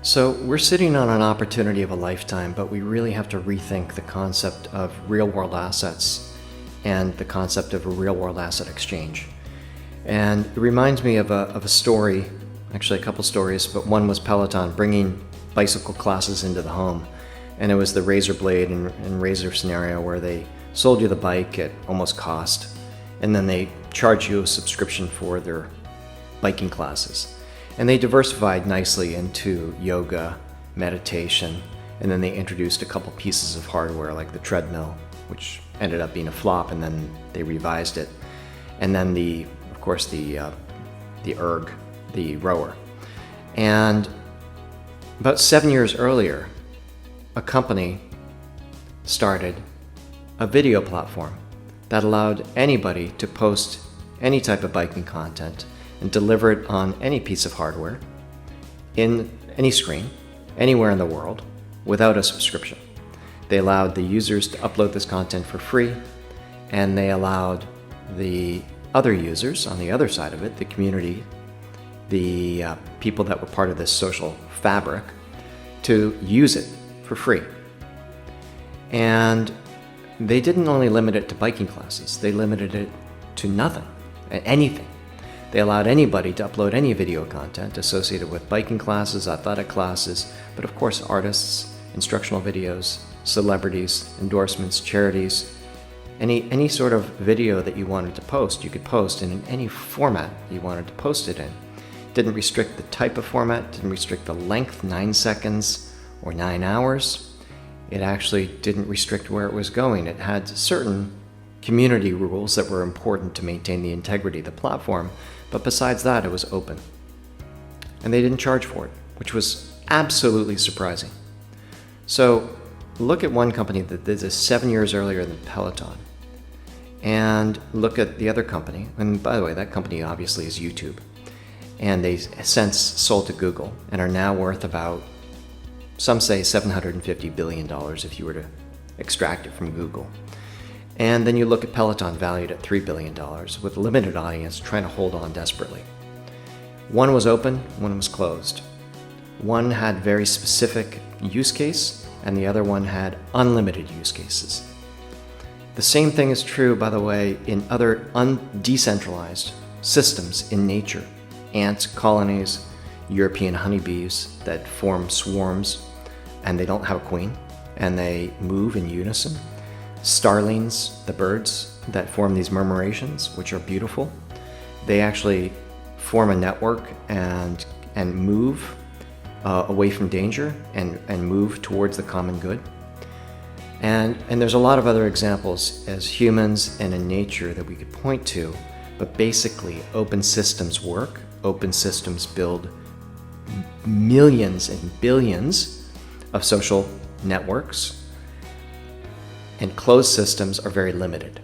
So we're sitting on an opportunity of a lifetime, but we really have to rethink the concept of real-world assets and the concept of a real-world asset exchange. And it reminds me of a story, actually a couple stories, but one was Peloton bringing bicycle classes into the home. And it was the razor blade and razor scenario where they sold you the bike at almost cost, and then they charge you a subscription for their biking classes. And they diversified nicely into yoga, meditation, and then they introduced a couple pieces of hardware like the treadmill, which ended up being a flop, and then they revised it. And then of course the erg, the rower. And about 7 years earlier, a company started a video platform that allowed anybody to post any type of biking content and deliver it on any piece of hardware, in any screen, anywhere in the world, without a subscription. They allowed the users to upload this content for free, and they allowed the other users on the other side of it, the community, the people that were part of this social fabric, to use it for free. And they didn't only limit it to biking classes, they limited it to nothing, anything. They allowed anybody to upload any video content associated with biking classes, athletic classes, but of course artists, instructional videos, celebrities, endorsements, charities. Any sort of video that you wanted to post, you could post in any format you wanted to post it in. Didn't restrict the type of format, didn't restrict the length, 9 seconds or 9 hours. It actually didn't restrict where it was going. It had certain community rules that were important to maintain the integrity of the platform, but besides that, it was open. And they didn't charge for it, which was absolutely surprising. So look at one company that did this 7 years earlier than Peloton, and look at the other company. And by the way, that company obviously is YouTube. And they since sold to Google and are now worth about, some say $750 billion if you were to extract it from Google. And then you look at Peloton, valued at $3 billion, with a limited audience trying to hold on desperately. One was open, one was closed. One had very specific use case, and the other one had unlimited use cases. The same thing is true, by the way, in other decentralized systems in nature. Ants, colonies, European honeybees that form swarms, and they don't have a queen, and they move in unison. Starlings, the birds that form these murmurations, which are beautiful, they actually form a network and move away from danger and move towards the common good. And there's a lot of other examples as humans and in nature that we could point to, but basically open systems work. Open systems build millions and billions of social networks, and closed systems are very limited.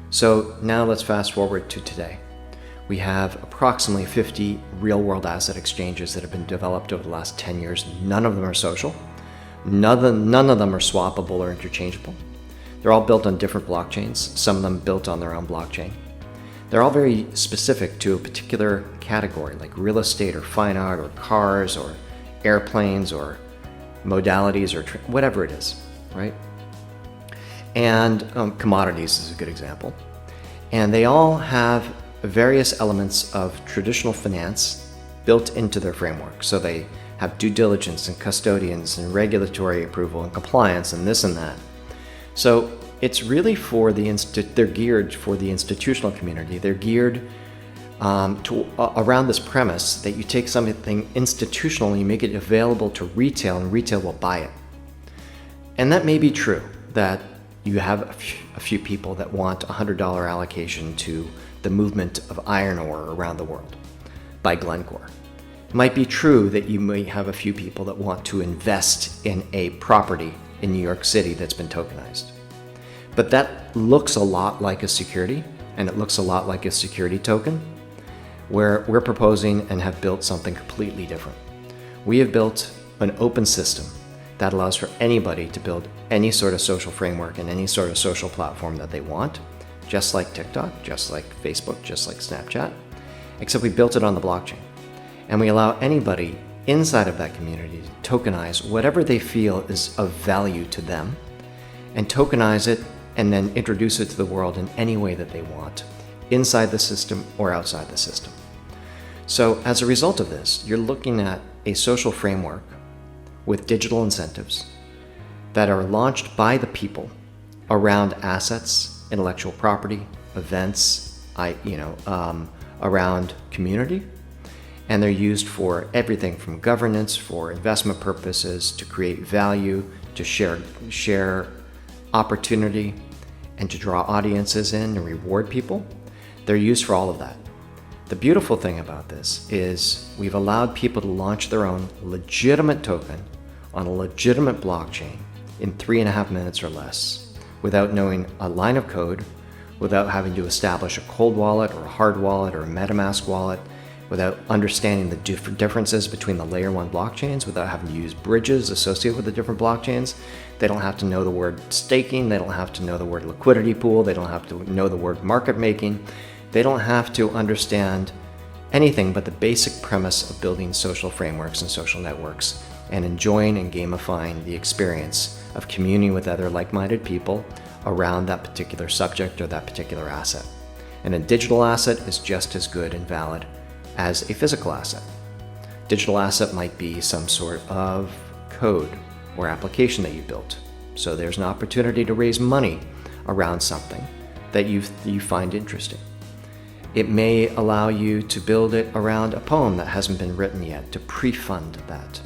So now let's fast forward to today. We have approximately 50 real-world asset exchanges that have been developed over the last 10 years. None of them are social. None of them are swappable or interchangeable. They're all built on different blockchains, some of them built on their own blockchain. They're all very specific to a particular category, like real estate or fine art or cars or airplanes or modalities or whatever it is, right? And commodities is a good example. And they all have various elements of traditional finance built into their framework. So they have due diligence and custodians and regulatory approval and compliance and this and that. So it's really for they're geared for the institutional community. They're geared around this premise that you take something institutional and you make it available to retail, and retail will buy it. And that may be true, that you have a few people that want $100 allocation to the movement of iron ore around the world by Glencore. It might be true that you may have a few people that want to invest in a property in New York City that's been tokenized. But that looks a lot like a security, and it looks a lot like a security token, where we're proposing and have built something completely different. We have built an open system that allows for anybody to build any sort of social framework and any sort of social platform that they want, just like TikTok, just like Facebook, just like Snapchat, except we built it on the blockchain. And we allow anybody inside of that community to tokenize whatever they feel is of value to them, and tokenize it and then introduce it to the world in any way that they want, inside the system or outside the system. So as a result of this, you're looking at a social framework with digital incentives that are launched by the people around assets, intellectual property, events, around community. And they're used for everything from governance, for investment purposes, to create value, to share opportunity, and to draw audiences in and reward people. They're used for all of that. The beautiful thing about this is we've allowed people to launch their own legitimate token on a legitimate blockchain in 3.5 minutes or less, without knowing a line of code, without having to establish a cold wallet or a hard wallet or a MetaMask wallet, without understanding the differences between the layer 1 blockchains, without having to use bridges associated with the different blockchains. They don't have to know the word staking. They don't have to know the word liquidity pool. They don't have to know the word market making. They don't have to understand anything but the basic premise of building social frameworks and social networks and enjoying and gamifying the experience of communing with other like-minded people around that particular subject or that particular asset. And a digital asset is just as good and valid as a physical asset. Digital asset might be some sort of code or application that you built. So there's an opportunity to raise money around something that you find interesting. It may allow you to build it around a poem that hasn't been written yet, to pre-fund that.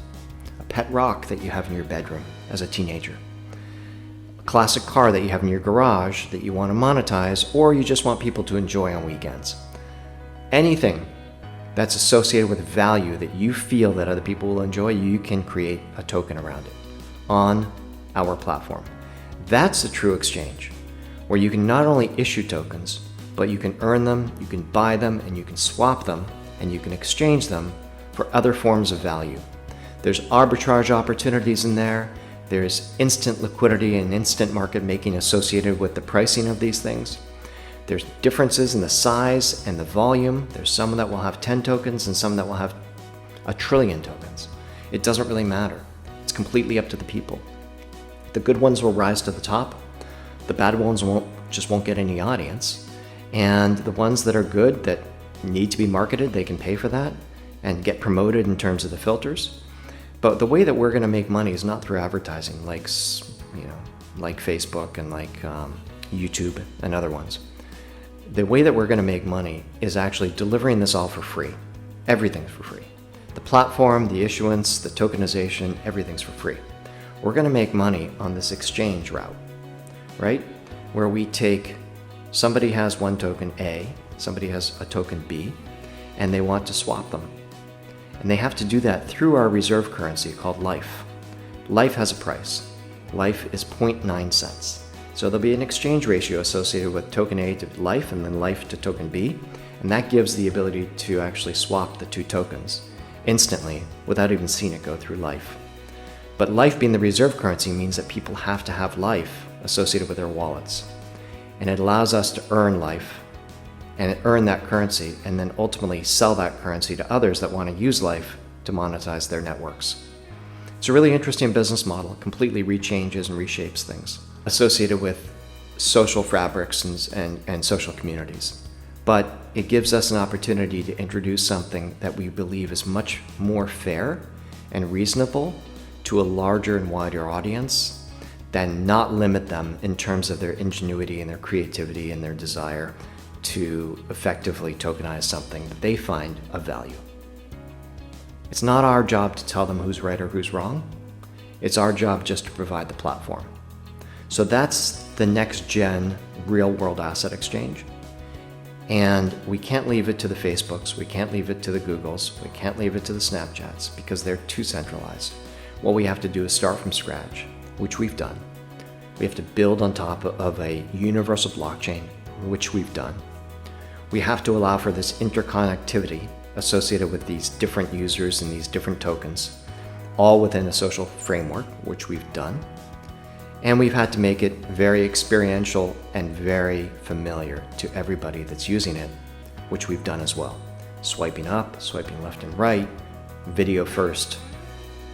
A pet rock that you have in your bedroom as a teenager. A classic car that you have in your garage that you want to monetize, or you just want people to enjoy on weekends. Anything that's associated with value that you feel that other people will enjoy, you can create a token around it on our platform. That's a true exchange, where you can not only issue tokens, but you can earn them, you can buy them, and you can swap them, and you can exchange them for other forms of value. There's arbitrage opportunities in there. There's instant liquidity and instant market making associated with the pricing of these things. There's differences in the size and the volume. There's some that will have 10 tokens and some that will have 1 trillion tokens. It doesn't really matter. It's completely up to the people. The good ones will rise to the top. The bad ones won't get any audience. And the ones that are good, that need to be marketed, they can pay for that and get promoted in terms of the filters. But the way that we're going to make money is not through advertising, like Facebook and like YouTube and other ones. The way that we're going to make money is actually delivering this all for free. Everything's for free. The platform, the issuance, the tokenization, everything's for free. We're going to make money on this exchange route, right? Where we take, somebody has one token A, somebody has a token B, and they want to swap them. And they have to do that through our reserve currency called Life. Life has a price. Life is 0.9 cents. So there'll be an exchange ratio associated with token A to Life and then Life to token B, and that gives the ability to actually swap the 2 tokens instantly without even seeing it go through Life. But Life being the reserve currency means that people have to have Life associated with their wallets. And it allows us to earn Life and earn that currency and then ultimately sell that currency to others that want to use Life to monetize their networks. It's a really interesting business model, completely rechanges and reshapes things associated with social fabrics and social communities. But it gives us an opportunity to introduce something that we believe is much more fair and reasonable to a larger and wider audience than not limit them in terms of their ingenuity and their creativity and their desire to effectively tokenize something that they find of value. It's not our job to tell them who's right or who's wrong. It's our job just to provide the platform. So that's the next gen real world asset exchange. And we can't leave it to the Facebooks, we can't leave it to the Googles, we can't leave it to the Snapchats because they're too centralized. What we have to do is start from scratch, which we've done. We have to build on top of a universal blockchain, which we've done. We have to allow for this interconnectivity associated with these different users and these different tokens, all within a social framework, which we've done. And we've had to make it very experiential and very familiar to everybody that's using it, which we've done as well. Swiping up, swiping left and right, video first.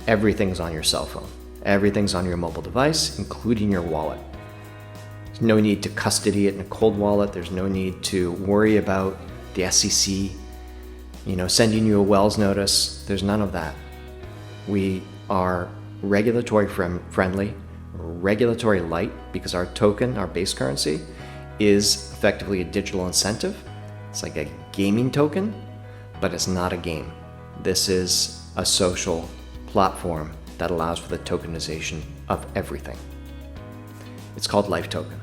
Everything's on your cell phone. Everything's on your mobile device, including your wallet. There's no need to custody it in a cold wallet. There's no need to worry about the SEC, sending you a Wells notice. There's none of that. We are regulatory friendly, regulatory light, because our token, our base currency, is effectively a digital incentive. It's like a gaming token, but it's not a game. This is a social platform that allows for the tokenization of everything. It's called Life Token.